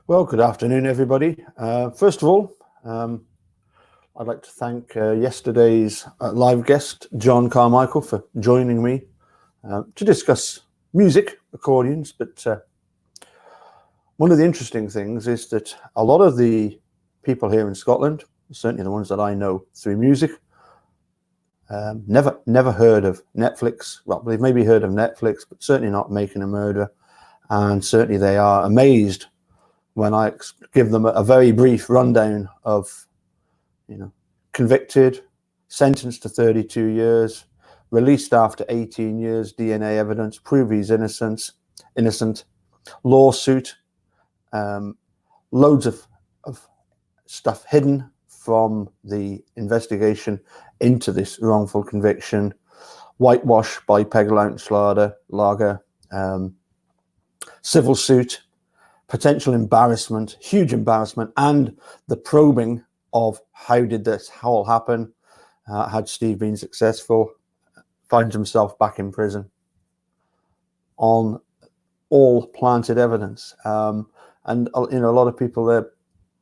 Well, good afternoon, everybody. First of all, I'd like to thank yesterday's live guest, John Carmichael, for joining me to discuss music, accordions. But one of the interesting things is that a lot of the people here in Scotland, certainly the ones that I know through music, never heard of Netflix. Well, they've maybe heard of Netflix, but certainly not Making a Murderer. And certainly they are amazed when I give them a very brief rundown of, convicted, sentenced to 32 years, released after 18 years, DNA evidence, prove he's innocent, lawsuit, loads of stuff hidden from the investigation into this wrongful conviction, whitewash by Peg Lager, civil suit, potential embarrassment, huge embarrassment, and the probing of how did this all happen? Had Steve been successful? Finds himself back in prison on all planted evidence. And a lot of people,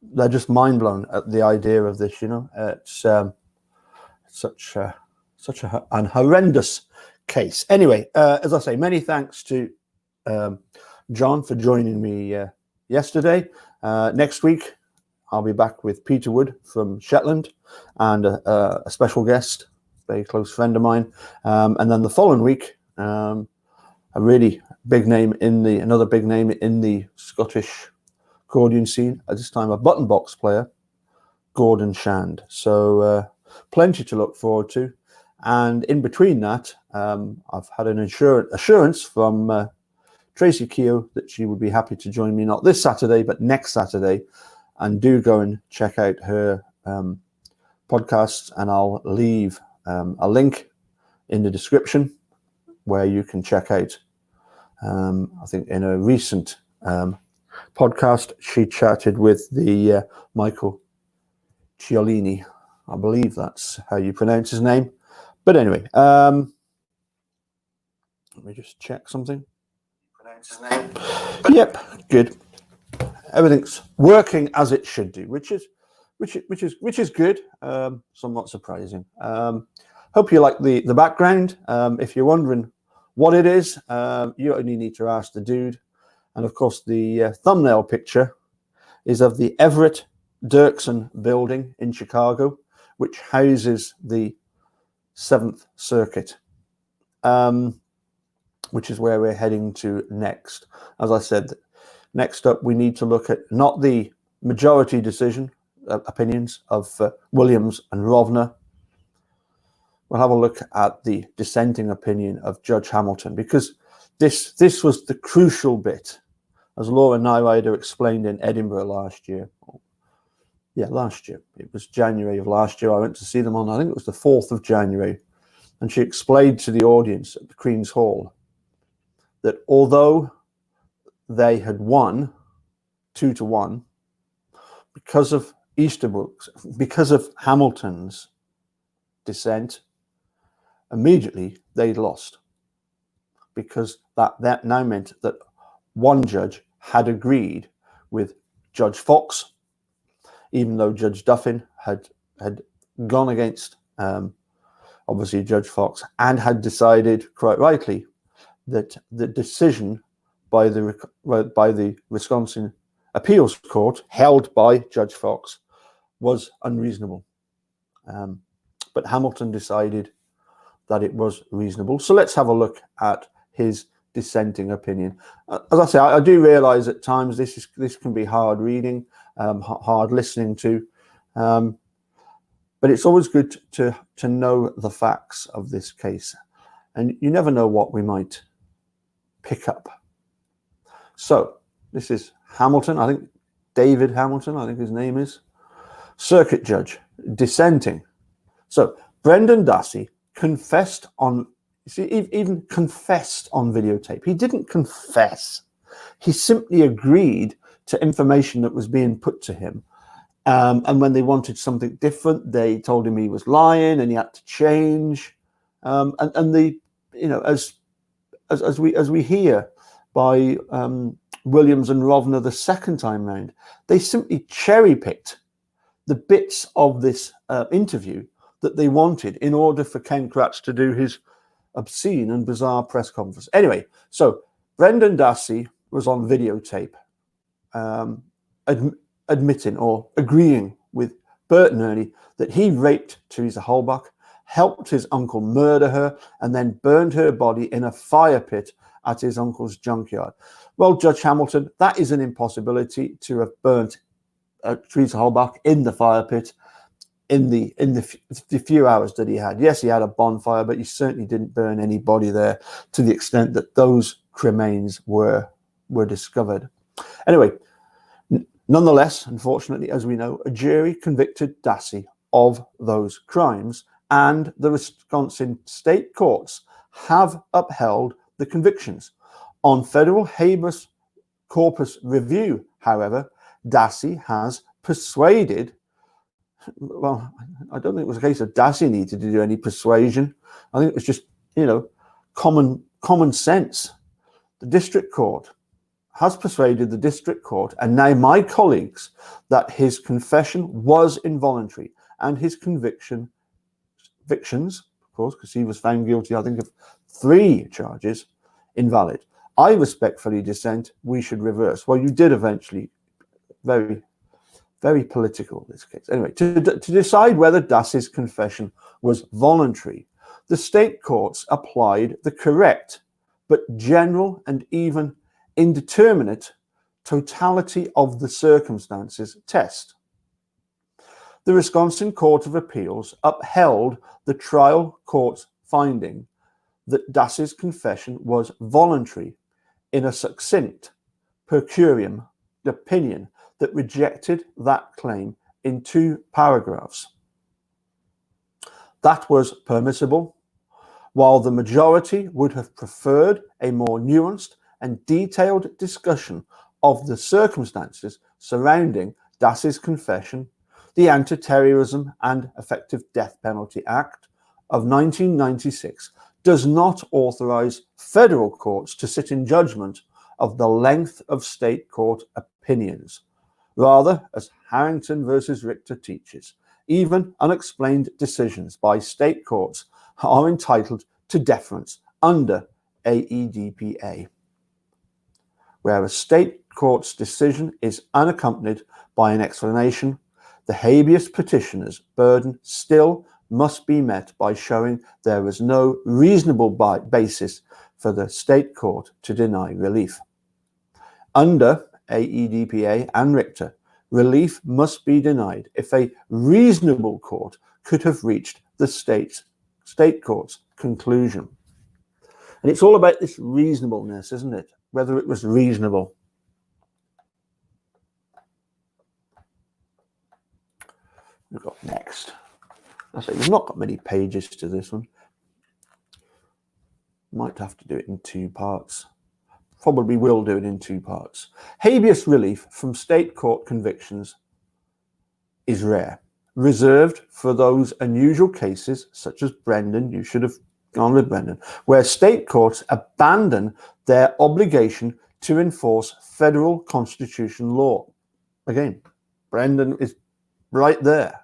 they're just mind blown at the idea of this. It's such an horrendous case. Anyway, as I say, many thanks to John for joining me yesterday. Next week, I'll be back with Peter Wood from Shetland and a special guest, very close friend of mine. And then the following week, a really big name another big name in the Scottish accordion scene, at this time a button box player, Gordon Shand. So plenty to look forward to. And in between that, I've had an assurance from Tracy Keogh that she would be happy to join me, not this Saturday, but next Saturday. And do go and check out her podcast, and I'll leave a link in the description where you can check out, I think in a recent podcast, she chatted with the Michael Cicchini. I believe that's how you pronounce his name. But anyway, let me just check something. His name. Yep, good. Everything's working as it should do, which is good. Somewhat surprising. Hope you like the background. If you're wondering what it is, you only need to ask the dude. And of course, the thumbnail picture is of the Everett Dirksen building in Chicago, which houses the 7th Circuit. Which is where we're heading to next. As I said, next up, we need to look at not the majority decision opinions of Williams and Rovner. We'll have a look at the dissenting opinion of Judge Hamilton, because this was the crucial bit, as Laura Nyrider explained in Edinburgh last year. Yeah, last year. It was January of last year. I went to see them on, I think it was the 4th of January. And she explained to the audience at the Queen's Hall that although they had won 2-1, because of Easterbrook's, because of Hamilton's dissent, immediately they'd lost, because that now meant that one judge had agreed with Judge Fox, even though Judge Duffin had gone against obviously Judge Fox, and had decided quite rightly that the decision by the Wisconsin Appeals Court, held by Judge Fox, was unreasonable. But Hamilton decided that it was reasonable. So let's have a look at his dissenting opinion. As I say, I do realize at times this can be hard reading, hard listening to, but it's always good to know the facts of this case, and you never know what we might pick up. So this is Hamilton, I think David Hamilton, I think his name is, circuit judge, dissenting. So Brendan Dassey confessed on, even confessed on videotape. He didn't confess. He simply agreed to information that was being put to him. And when they wanted something different, they told him he was lying and he had to change. And the, as we hear by Williams and Rovner the second time round, they simply cherry-picked the bits of this interview that they wanted in order for Ken Kratz to do his obscene and bizarre press conference. Anyway, so Brendan Dassey was on videotape admitting or agreeing with Bert and Ernie that he raped Teresa Halbach, helped his uncle murder her, and then burned her body in a fire pit at his uncle's junkyard. Well, Judge Hamilton, that is an impossibility to have burnt Teresa Halbach in the fire pit in the few hours that he had. Yes, he had a bonfire, but he certainly didn't burn anybody there to the extent that those cremains were discovered. Anyway, nonetheless, unfortunately, as we know, a jury convicted Dassey of those crimes, and the Wisconsin state courts have upheld the convictions. On federal habeas corpus review, however, Dassey has persuaded, well, I don't think it was a case of Dassey needed to do any persuasion. I think it was just, common sense. The district court has persuaded the district court and now my colleagues that his confession was involuntary and his convictions, of course, because he was found guilty, I think, of 3 charges, invalid. I respectfully dissent. We should reverse. Well, you did eventually. Very, very political, this case. Anyway, to decide whether Dassey's confession was voluntary, the state courts applied the correct but general and even indeterminate totality of the circumstances test. The Wisconsin Court of Appeals upheld the trial court's finding that Dassey's confession was voluntary in a succinct per curiam opinion that rejected that claim in 2 paragraphs. That was permissible, while the majority would have preferred a more nuanced and detailed discussion of the circumstances surrounding Dassey's confession. The Anti-Terrorism and Effective Death Penalty Act of 1996 does not authorize federal courts to sit in judgment of the length of state court opinions. Rather, as Harrington versus Richter teaches, even unexplained decisions by state courts are entitled to deference under AEDPA. Where a state court's decision is unaccompanied by an explanation, the habeas petitioner's burden still must be met by showing there was no reasonable basis for the state court to deny relief. Under AEDPA and Richter, relief must be denied if a reasonable court could have reached the state court's conclusion. And it's all about this reasonableness, isn't it? Whether it was reasonable. We've got next. I say we've not got many pages to this one. Might have to do it in 2 parts. Probably will do it in 2 parts. Habeas relief from state court convictions is rare, reserved for those unusual cases such as Brendan, you should have gone with Brendan, where state courts abandon their obligation to enforce federal constitutional law. Again, Brendan is right there.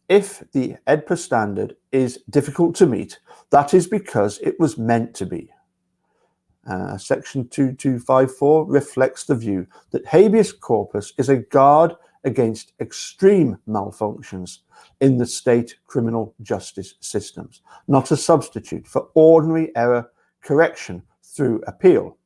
If the EDPA standard is difficult to meet, that is because it was meant to be. Section 2254 reflects the view that habeas corpus is a guard against extreme malfunctions in the state criminal justice systems, not a substitute for ordinary error correction through appeal.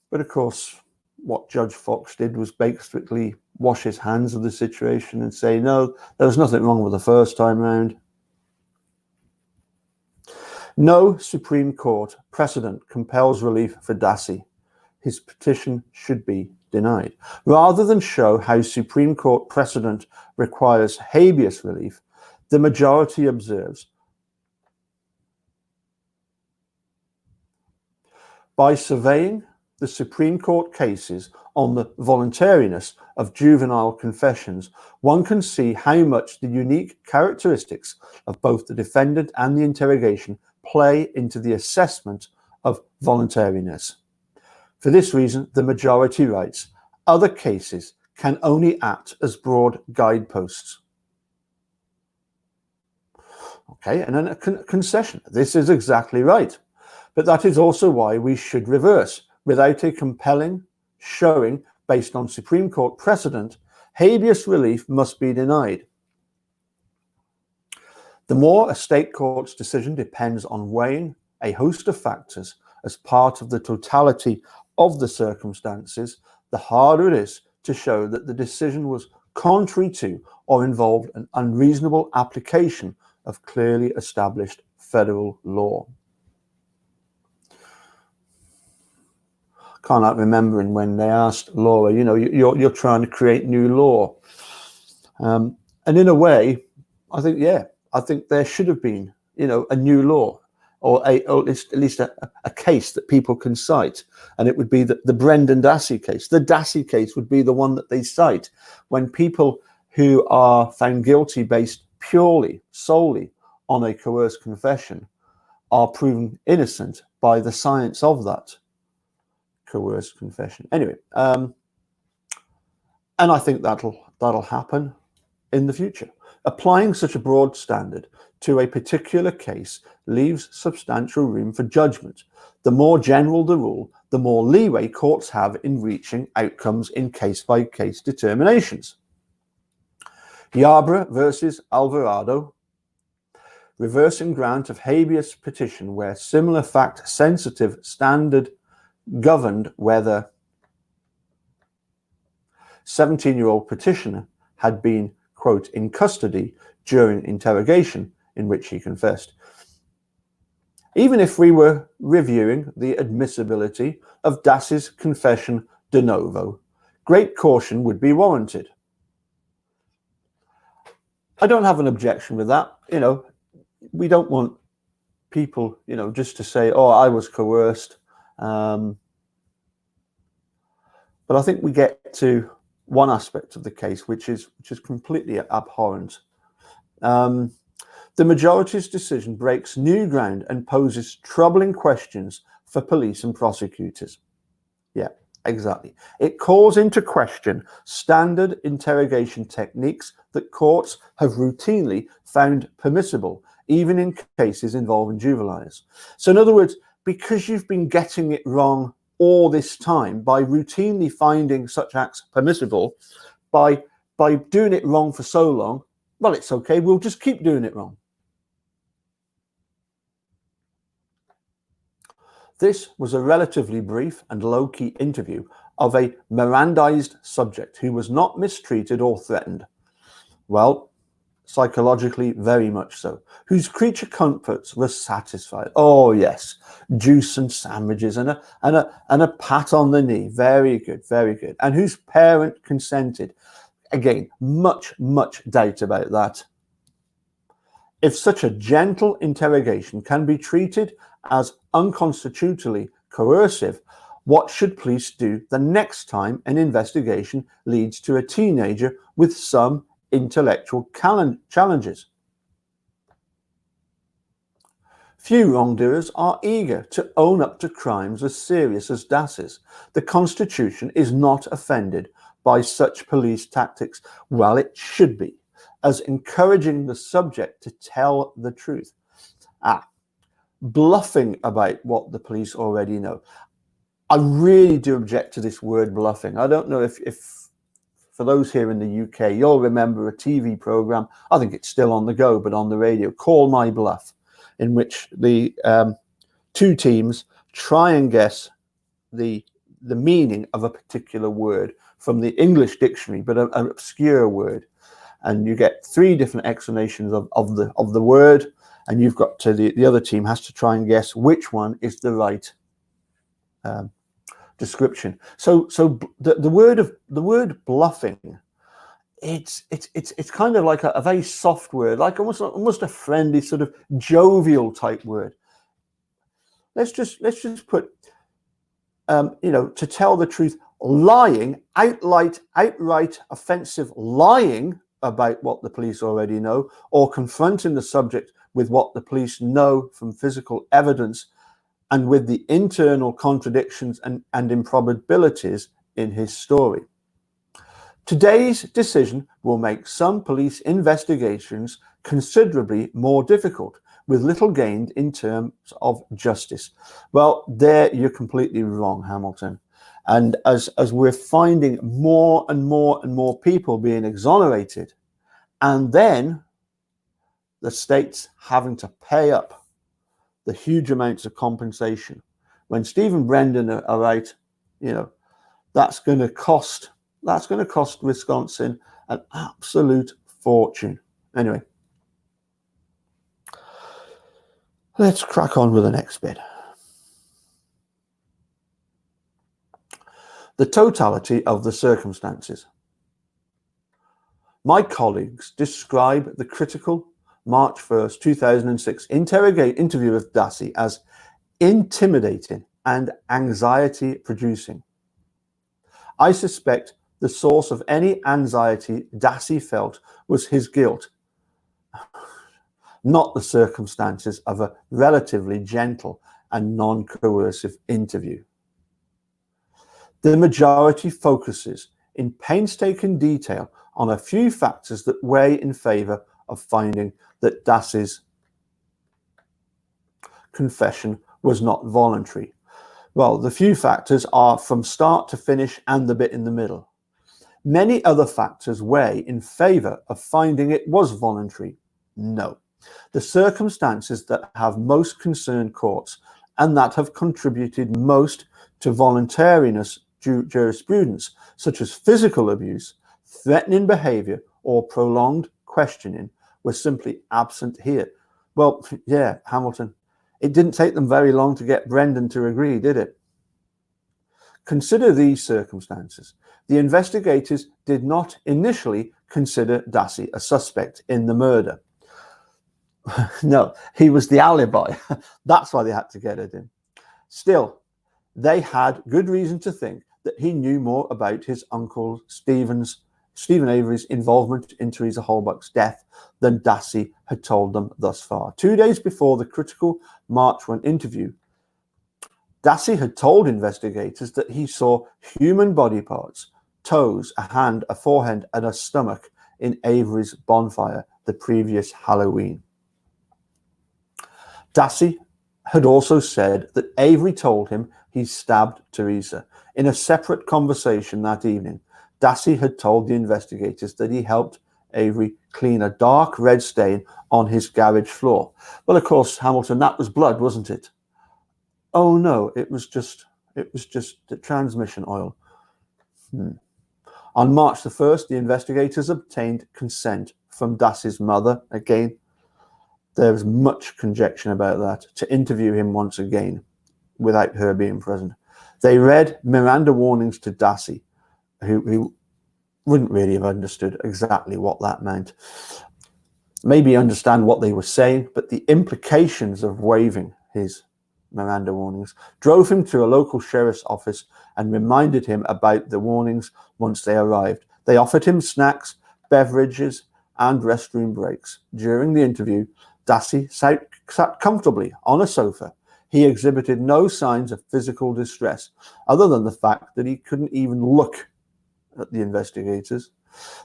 But of course, what Judge Fox did was basically wash his hands of the situation and say, no, there was nothing wrong with the first time round. No Supreme Court precedent compels relief for Dassey. His petition should be denied. Rather than show how Supreme Court precedent requires habeas relief, the majority observes, by surveying the Supreme Court cases on the voluntariness of juvenile confessions, one can see how much the unique characteristics of both the defendant and the interrogation play into the assessment of voluntariness. For this reason, the majority writes, other cases can only act as broad guideposts. Okay, and then a concession. This is exactly right. But that is also why we should reverse. Without a compelling showing based on Supreme Court precedent, habeas relief must be denied. The more a state court's decision depends on weighing a host of factors as part of the totality of the circumstances, the harder it is to show that the decision was contrary to or involved an unreasonable application of clearly established federal law. Can't help remembering when they asked Laura, you know, you're trying to create new law. And in a way, I think, yeah, I think there should have been, you know, a new law or at least a case that people can cite. And it would be the Brendan Dassey case. The Dassey case would be the one that they cite when people who are found guilty based solely on a coerced confession are proven innocent by the science of that coerced confession. Anyway, and I think that'll happen in the future. Applying such a broad standard to a particular case leaves substantial room for judgment. The more general the rule, the more leeway courts have in reaching outcomes in case-by-case determinations. Yarborough versus Alvarado, reversing grant of habeas petition where similar fact-sensitive standard governed whether 17-year-old petitioner had been, quote, in custody during interrogation in which he confessed. Even if we were reviewing the admissibility of Dassey's confession de novo, great caution would be warranted. I don't have an objection with that. You know, we don't want people, you know, just to say, oh, I was coerced. But I think we get to one aspect of the case, which is completely abhorrent. The majority's decision breaks new ground and poses troubling questions for police and prosecutors. Yeah, exactly. It calls into question standard interrogation techniques that courts have routinely found permissible, even in cases involving juveniles. So in other words, because you've been getting it wrong all this time by routinely finding such acts permissible, by doing it wrong for so long, well, it's okay, we'll just keep doing it wrong. This was a relatively brief and low-key interview of a Mirandized subject who was not mistreated or threatened. Well, psychologically, very much so. Whose creature comforts were satisfied. Oh yes, juice and sandwiches and a pat on the knee. Very good, very good. And whose parent consented. Again, much doubt about that. If such a gentle interrogation can be treated as unconstitutionally coercive, what should police do the next time an investigation leads to a teenager with some intellectual challenges? Few wrongdoers are eager to own up to crimes as serious as Dassey's. The Constitution is not offended by such police tactics. Well, it should be, as encouraging the subject to tell the truth. Bluffing about what the police already know. I really do object to this word bluffing. I don't know if for those here in the UK, you'll remember a TV program, I think it's still on the go, but on the radio, Call My Bluff, in which the two teams try and guess the meaning of a particular word from the English dictionary, but an obscure word. And you get three different explanations of the word, and you've got to the other team has to try and guess which one is the right description. So the word bluffing, it's kind of like a very soft word, like almost a friendly sort of jovial type word. Let's just put to tell the truth, lying, outright offensive lying about what the police already know, or confronting the subject with what the police know from physical evidence and with the internal contradictions and improbabilities in his story. Today's decision will make some police investigations considerably more difficult, with little gained in terms of justice. Well, there you're completely wrong, Hamilton. And as we're finding more and more people being exonerated, and then the states having to pay up the huge amounts of compensation, when Stephen Brendan are out, that's going to cost Wisconsin an absolute fortune. Anyway, let's crack on with the next bit. The totality of the circumstances. My colleagues describe the critical March 1st, 2006 interview with Dassey as intimidating and anxiety-producing. I suspect the source of any anxiety Dassey felt was his guilt, not the circumstances of a relatively gentle and non-coercive interview. The majority focuses in painstaking detail on a few factors that weigh in favor of finding that Dassey's confession was not voluntary. Well, the few factors are from start to finish and the bit in the middle. Many other factors weigh in favor of finding it was voluntary. No. The circumstances that have most concerned courts and that have contributed most to voluntariness jurisprudence, such as physical abuse, threatening behavior, or prolonged questioning, were simply absent here. Well, yeah, Hamilton, it didn't take them very long to get Brendan to agree, did it? Consider these circumstances. The investigators did not initially consider Dassey a suspect in the murder. No, he was the alibi. That's why they had to get at him. Still, they had good reason to think that he knew more about his uncle Stephen Avery's involvement in Teresa Halbach's death than Dassey had told them thus far. 2 days before the critical March 1 interview, Dassey had told investigators that he saw human body parts, toes, a hand, a forehead, and a stomach in Avery's bonfire the previous Halloween. Dassey had also said that Avery told him he stabbed Teresa. In a separate conversation that evening, Dassey had told the investigators that he helped Avery clean a dark red stain on his garage floor. Well, of course, Hamilton, that was blood, wasn't it? Oh no, it was just the transmission oil. On March the 1st, the investigators obtained consent from Dassey's mother, again, there was much conjecture about that, to interview him once again without her being present. They read Miranda warnings to Dassey, who wouldn't really have understood exactly what that meant. Maybe understand what they were saying, but the implications of waiving his Miranda warnings drove him to a local sheriff's office and reminded him about the warnings once they arrived. They offered him snacks, beverages, and restroom breaks. During the interview, Dassey sat comfortably on a sofa. He exhibited no signs of physical distress, other than the fact that he couldn't even look at the investigators.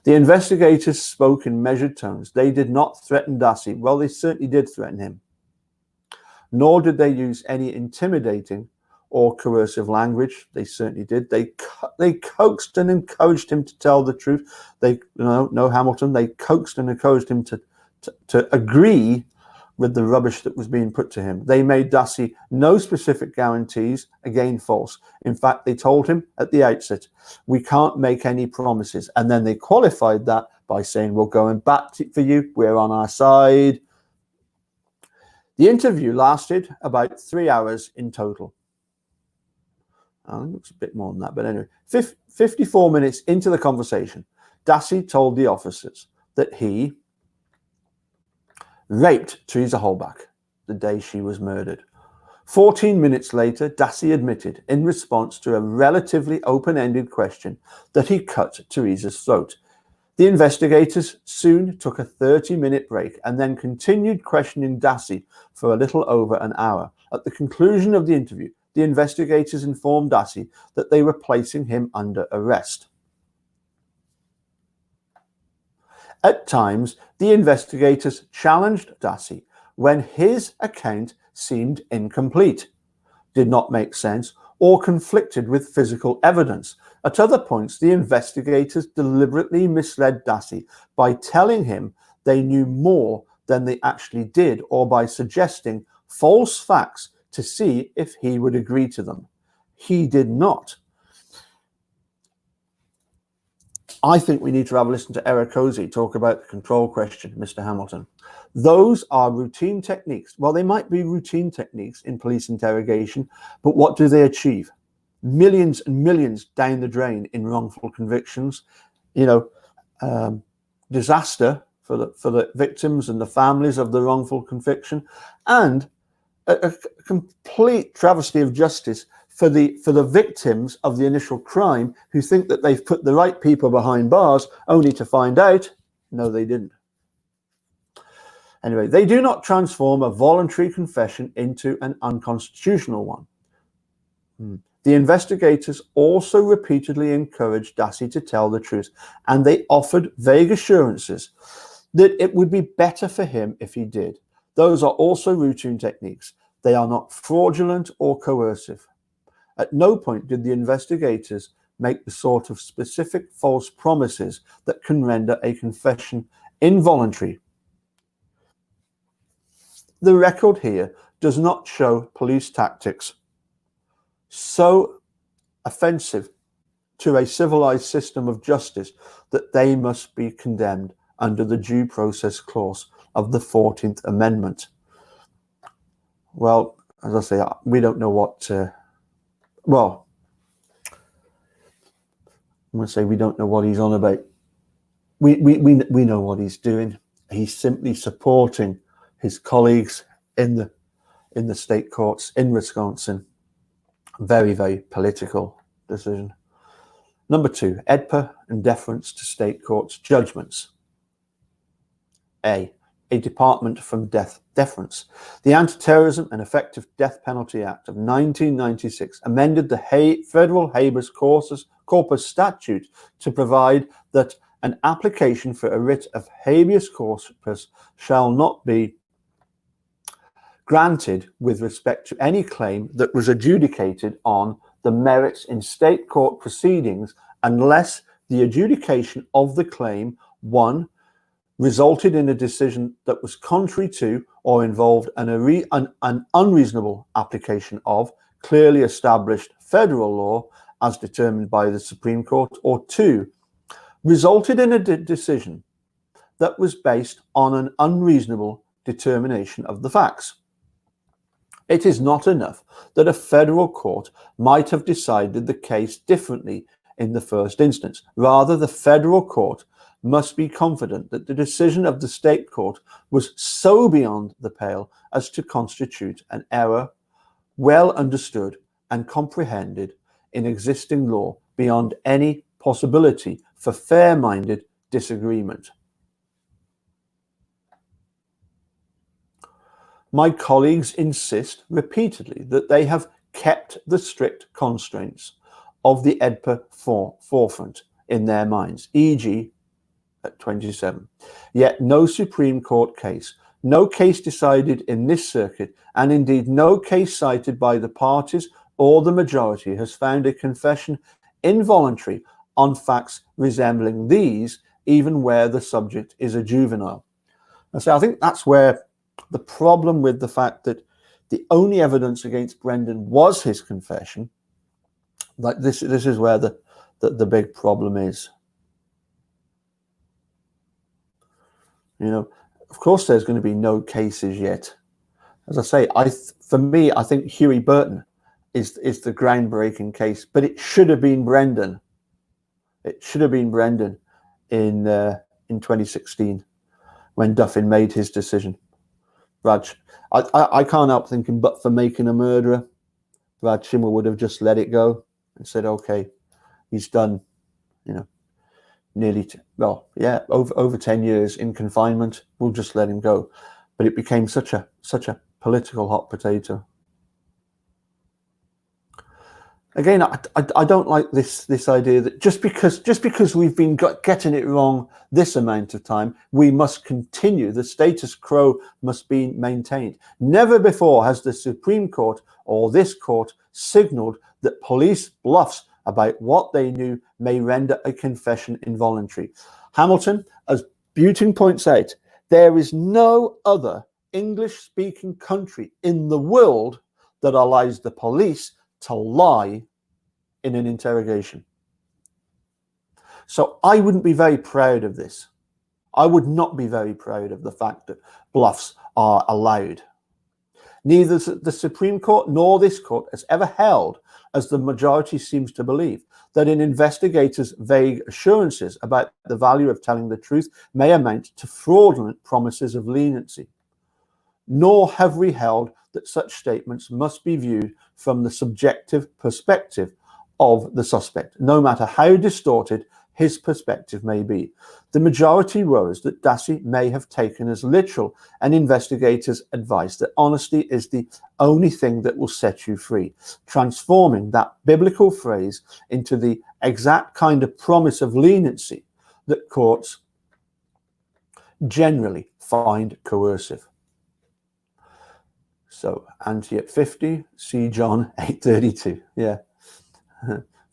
The investigators spoke in measured tones. They did not threaten Dassey. Well, they certainly did threaten him. Nor did they use any intimidating or coercive language. They certainly did. They coaxed and encouraged him to tell the truth. No, Hamilton, they coaxed and encouraged him to agree with the rubbish that was being put to him. They made Dassey no specific guarantees, again false. In fact, they told him at the outset, we can't make any promises. And then they qualified that by saying, we're going back for you, we're on our side. The interview lasted about 3 hours in total. I think it's a bit more than that, but anyway, 54 minutes into the conversation, Dassey told the officers that he raped Teresa Halbach the day she was murdered. 14 minutes later, Dassey admitted, in response to a relatively open-ended question, that he cut Teresa's throat. The investigators soon took a 30-minute break and then continued questioning Dassey for a little over an hour. At the conclusion of the interview, the investigators informed Dassey that they were placing him under arrest. At times, the investigators challenged Dassey when his account seemed incomplete, did not make sense, or conflicted with physical evidence. At other points, the investigators deliberately misled Dassey by telling him they knew more than they actually did, or by suggesting false facts to see if he would agree to them. He did not. I think we need to have a listen to Eric Cozy talk about the control question, Mr. Hamilton. Those are routine techniques. Well, they might be routine techniques in police interrogation, but what do they achieve? Millions and millions down the drain in wrongful convictions. Disaster for the victims and the families of the wrongful conviction, and a complete travesty of justice for the victims of the initial crime, who think that they've put the right people behind bars, only to find out, no, they didn't. Anyway, they do not transform a voluntary confession into an unconstitutional one. The investigators also repeatedly encouraged Dassey to tell the truth, and they offered vague assurances that it would be better for him if he did. Those are also routine techniques. They are not fraudulent or coercive. At no point did the investigators make the sort of specific false promises that can render a confession involuntary. The record here does not show police tactics so offensive to a civilized system of justice that they must be condemned under the Due Process Clause of the 14th Amendment. Well, as I say, we don't know what... well, I'm going to say we don't know what he's on about. We know what he's doing. He's simply supporting his colleagues in the state courts in Wisconsin. Very, very political decision. Number 2, EDPA and deference to state courts' judgments. A department from deference. The Anti-Terrorism and Effective Death Penalty Act of 1996 amended the federal habeas corpus statute to provide that an application for a writ of habeas corpus shall not be granted with respect to any claim that was adjudicated on the merits in state court proceedings unless the adjudication of the claim, 1, resulted in a decision that was contrary to or involved an unreasonable application of clearly established federal law as determined by the Supreme Court, or 2, resulted in a decision that was based on an unreasonable determination of the facts. It is not enough that a federal court might have decided the case differently in the first instance. Rather, the federal court must be confident that the decision of the state court was so beyond the pale as to constitute an error well understood and comprehended in existing law beyond any possibility for fair-minded disagreement. My colleagues insist repeatedly that they have kept the strict constraints of the EDPA forefront in their minds, e.g. at 27. Yet no Supreme Court case, no case decided in this circuit, and indeed no case cited by the parties or the majority has found a confession involuntary on facts resembling these, even where the subject is a juvenile. And so I think that's where the problem with the fact that the only evidence against Brendan was his confession, like this is where the big problem is. Of course there's going to be no cases yet. As I say, for me, I think Huey Burton is the groundbreaking case, but it should have been Brendan. It should have been Brendan in 2016 when Duffin made his decision. Brad, I can't help thinking, but for making a murderer, Brad Schimmer would have just let it go and said, okay, he's done, you know, nearly, over 10 years in confinement. We'll just let him go. But it became such a political hot potato. Again, I don't like this idea that just because we've been getting it wrong this amount of time, we must continue. The status quo must be maintained. Never before has the Supreme Court or this court signaled that police bluffs about what they knew may render a confession involuntary. Hamilton, as Buting points out, there is no other English-speaking country in the world that allows the police to lie in an interrogation. So I wouldn't be very proud of this. I would not be very proud of the fact that bluffs are allowed. Neither the Supreme Court nor this court has ever held, as the majority seems to believe, that an investigator's vague assurances about the value of telling the truth may amount to fraudulent promises of leniency. Nor have we held that such statements must be viewed from the subjective perspective of the suspect, no matter how distorted his perspective may be. The majority worries that Dassey may have taken as literal an investigator's advice that honesty is the only thing that will set you free, transforming that biblical phrase into the exact kind of promise of leniency that courts generally find coercive. So, ante at 50, see John 8:32. Yeah,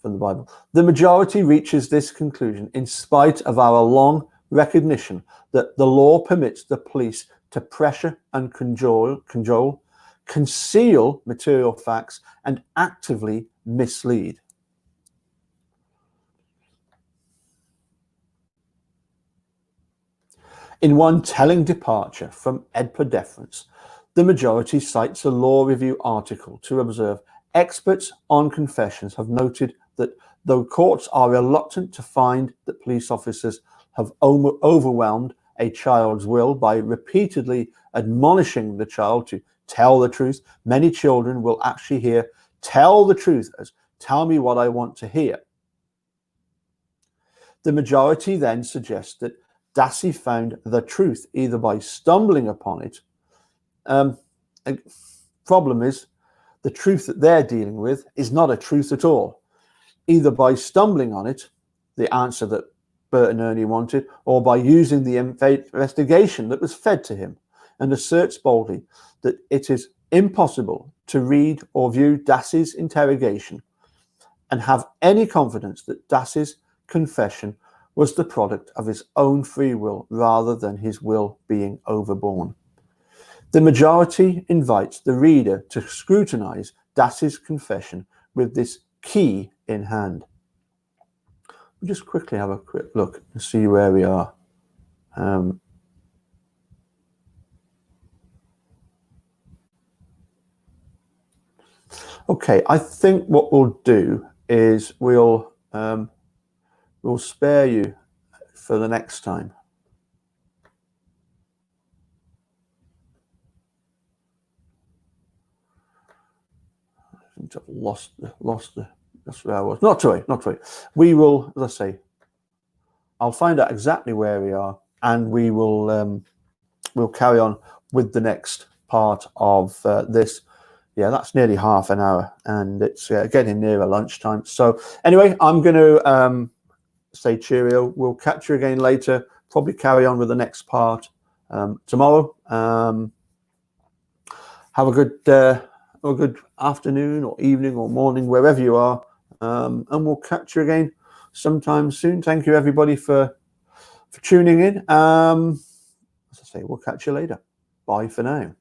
from the Bible. The majority reaches this conclusion in spite of our long recognition that the law permits the police to pressure and control, conceal material facts, and actively mislead. In one telling departure from EDPA deference, the majority cites a law review article to observe experts on confessions have noted that though courts are reluctant to find that police officers have overwhelmed a child's will by repeatedly admonishing the child to tell the truth, many children will actually hear "tell the truth" as "tell me what I want to hear." The majority then suggests that Dassey found the truth either by stumbling upon it. Problem is, the truth that they're dealing with is not a truth at all. Either by stumbling on it, the answer that Bert and Ernie wanted, or by using the investigation that was fed to him, and asserts boldly that it is impossible to read or view Dassey's interrogation and have any confidence that Dassey's confession was the product of his own free will rather than his will being overborne. The majority invites the reader to scrutinize Dassey's confession with this key in hand. We'll just quickly have a quick look and see where we are. Okay, I think what we'll do is we'll spare you for the next time. I've lost that's where I was. Not to worry. We will, as I say, I'll find out exactly where we are, and we will we'll carry on with the next part of this. Yeah, that's nearly half an hour, and it's getting nearer lunchtime. So anyway, I'm going to say cheerio. We'll catch you again later. Probably carry on with the next part tomorrow. Have a good afternoon or evening or morning, wherever you are, and we'll catch you again sometime soon. Thank you, everybody, for tuning in. As I say, we'll catch you later. Bye for now.